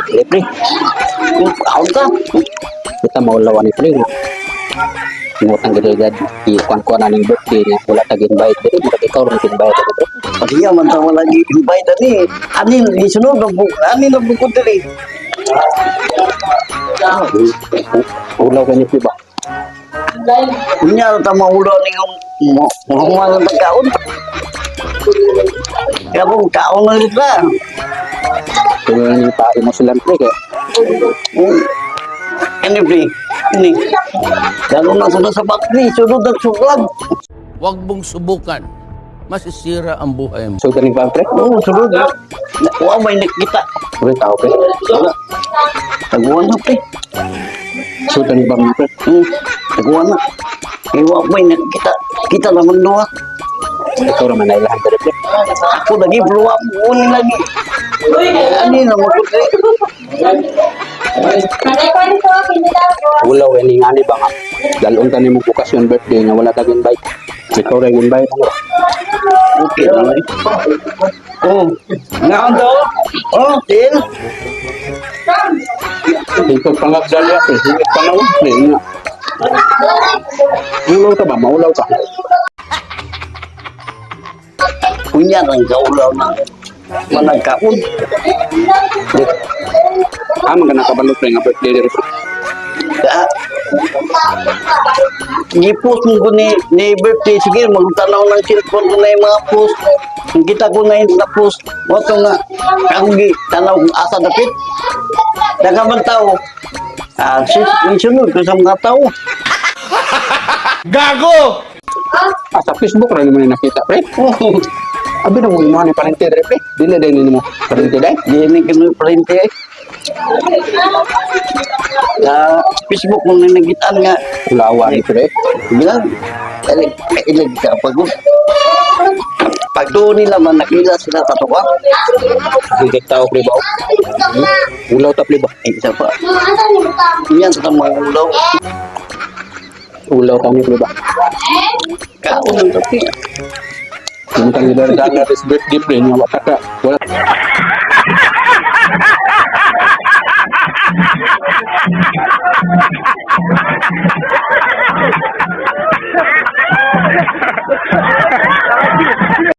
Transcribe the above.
Pre, pre. Kaon ka. Kita mau lawan ni pre nga. Ngutang gede gad ikuan-kuan na ning birthday niya. Wala tagin bayad dito. Murag ikaw rin kin bayad dito. Pati man tawa lagi invite ani. Ani isunod na bu. Ani na bukod diri. Ulaw ka ni pre ba? Kunya ta maulo ni mo mga kaon. Ya bung kaon na rin ba? Kung ni pare mo sila pre kaya Ini pre. Ini. Kalau na sa bak ni sunod ang suklag. Huwag mong subukan. Masisira ang buhay mo. so ganing ba pre? Oh, sunod. Wa may nakita. Pre tao pre. Taguan na pre. So ganing ba pre? Taguan na. Wa may nakita. Kita naman doa. Ikaw raman na ilahan pre. Ako lagi bluwa mo ni lagi. Ani na mo pre. Ulaw ini nga ni ba nga? Dalon ka ni mo bukas yung birthday nga wala tagin bayad. Ikaw rin yung bayad mo. Okay lang eh. Oh, ngaon daw? Oh, tin. Ito pangagdalya pre. Hingit pa na pre. Nga. Ulaw ka ba? Maulaw ka. Punya ng kaulaw na managkaon. Amang ka nakabalot pre nga birthday dito. Ya. Gi-post mo ko ni birthday. Sige, magtanaw ng cellphone ko na yung mga post. Kita ko na yung na-post. Wato nga, ako tanaw asa dapit. Nagaman tao. Sunod ko sa mga tao. Gago! Sa Facebook rin mo na nakita pre. Abi na mo yung mga ni parente dito pre. Dili din mo parente dahil. Di ni kami parente. Sa Facebook mo nanagitan nga. Ulawa ni pre. Bilang, ilag ka pagod. Pag doon nila man, nakila sila katuwa. Hingit tao pre ba? Ulaw ta pre ba? Isa pa. Yan sa mga ulaw. Ulaw kami pre ba? Kaon ang tapi. Yung tanggi dari dala this birthday pre nga wala ka. Wala